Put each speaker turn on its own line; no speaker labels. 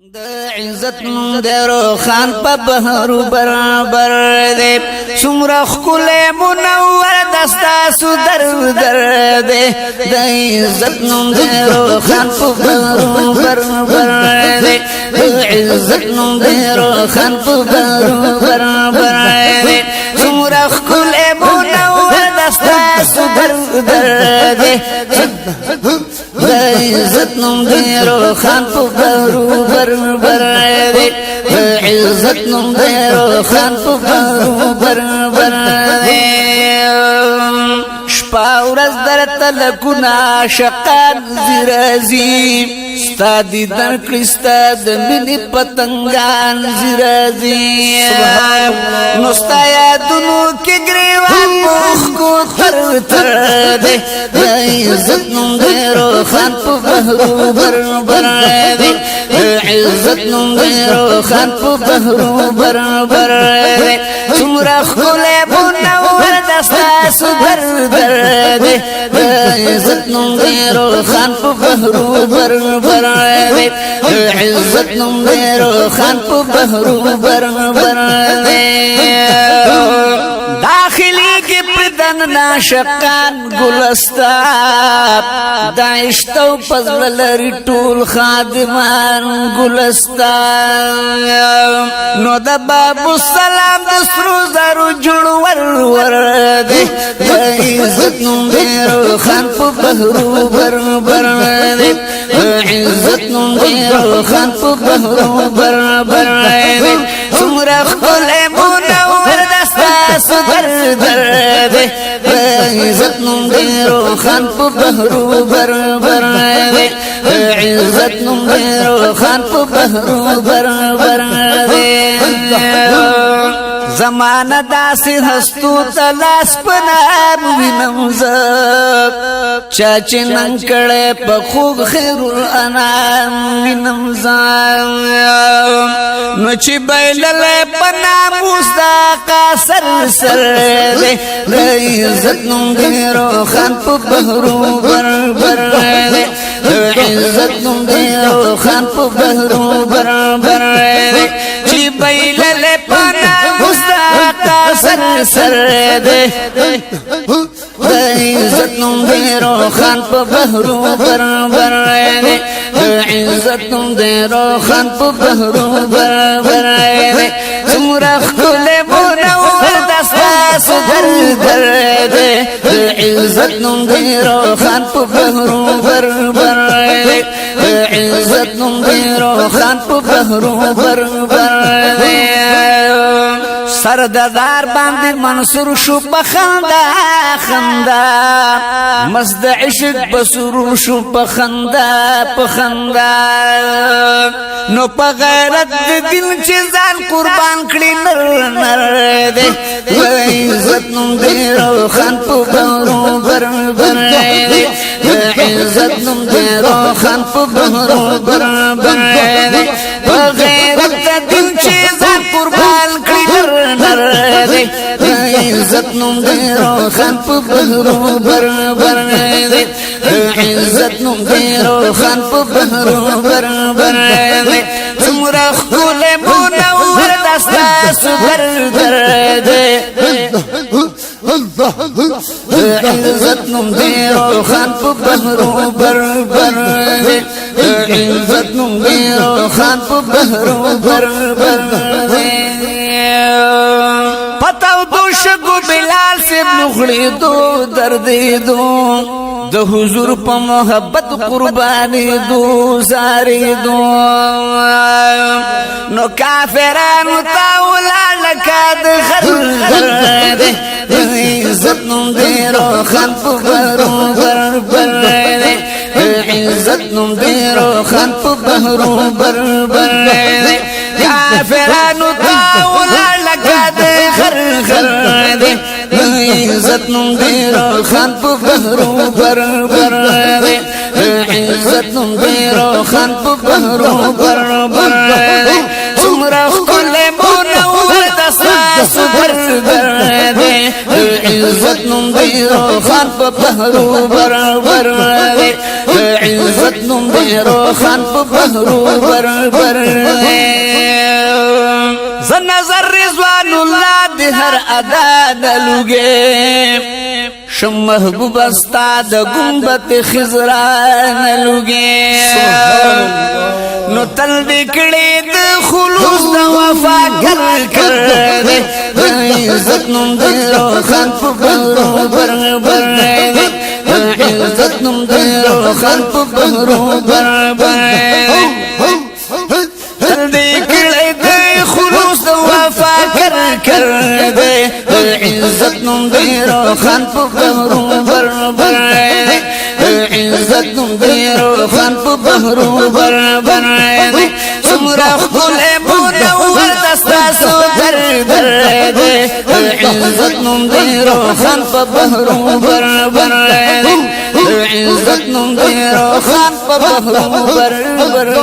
د عزت نوم د روخان په بهرو برابر دی څومره ښکلی منور دستا سو در دی د عزت نوم د روخان په بهرو برابر دی د عزت نوم د روخان په بهرو برابر دی څومره ښکلی منور دستا سو در دی د عزت نوم د روخان په بهرو برابر دی د عزت نوم د روخان په بهرو برابر دی شپه ورځ درته لکونه عاشقان زیرازي ستا دیدن کړي ستا د مینې پتنګان زیرازي نو ستا یادونو کې ګریوان اوښکو تر دی د عزت نوم د روخان په بهرو برابر دی د عزت نوم د روخان په بهرو برابر دی څومره ښکلی منور دستا سو در دی د عزت نوم د روخان په بهرو برابر دی د عزت نوم د روخان په بهرو برابر دی داخلي کې پردن ناشقان ګلستان دا عشق او فضل لري ټول خادمان ګلستان نو د باب السلام د سرو زرو جوړ دی د عزت نوم د روخان په بهرو برابر دی د عزت نوم د روخان په بهرو برابر دی څومره ښکلی منور دستا سو در دی د عزت نوم د روخان په بهرو برابر دی د عزت نوم د روخان په بهرو برابر دی زمانه داسې هستو تلاس پنام وینم زه چا چې نن کړی په خوږ خیر الانام وینم زه نو چې بایللی په ناموس د آقا سر دی د عزت نوم د روخان په بهرو برابر دی د عزت نوم د روخان په بهرو برابر دی چې بایللی په ناموس د آقا سر دی د عزت نوم د روخان په بهرو برابر دی د عزت نوم د روخان په بهرو برابر دی څومره ښکلی منور دستا سو در دی د عزت نوم د روخان په بهرو برابر دی د عزت نوم د روخان په بهرو برابر دی سردار باندې منصور شو په خندا مست د عشق بسرور شو په خندا نو په غیرت د دل چې ځان قربان کړي نر دی د عزت نوم د روخان په بهرو برابر دی د عزت نوم د روخان په بهرو برابر دی په غیرت د دل چې ځان قربان کړي نر دی د عزت نوم د روخان په بهرو برابر دی د عزت نوم د روخان په بهرو برابر دی څومره ښکلی منور دستا سو در دی د عزت نوم د روخان په بهرو برابر دی د عزت نوم د روخان په بهرو برابر دی پتاو دو شگو بلال سے نخلی دو دردی دو د حضور په محبت قربانی دو زاری دو نو کافرانو تاولا لکا د غر دی د عزت نوم د روخان په بهرو برابر دی د عزت نوم د روخان په بهرو برابر دی کافرانو تاولا لکا د غر دی د عزت نوم د روخان په بهرو برابر دی د عزت نوم د روخان په بهرو برابر دی څومره ښکلی منور دستا سو در دی د عزت نوم د روخان په بهرو برابر دی د عزت عزت نوم دے روخان پا بحرو بر بر زنظر رضوان اللہ دی ہر ادا دلوگے شم محبوب استاد گنبت خزران لوگے نو تل دکڑے د خلوص د وفا کر دے عزت نوم دے روخان پا بحرو بر بر عزت نوم دے روخان پا بحرو بر بر تل دکڑے د خلوص د وفا کر دے عزت نوم دے روخان پا بحرو بر بر عزت نوم دے روخان پا بحرو بر بر سمرا خل منور دستا سو در در دے عزت نوم دے روخان پا بحرو بر بر عزت نوم دے روخان پا بحرو بر بر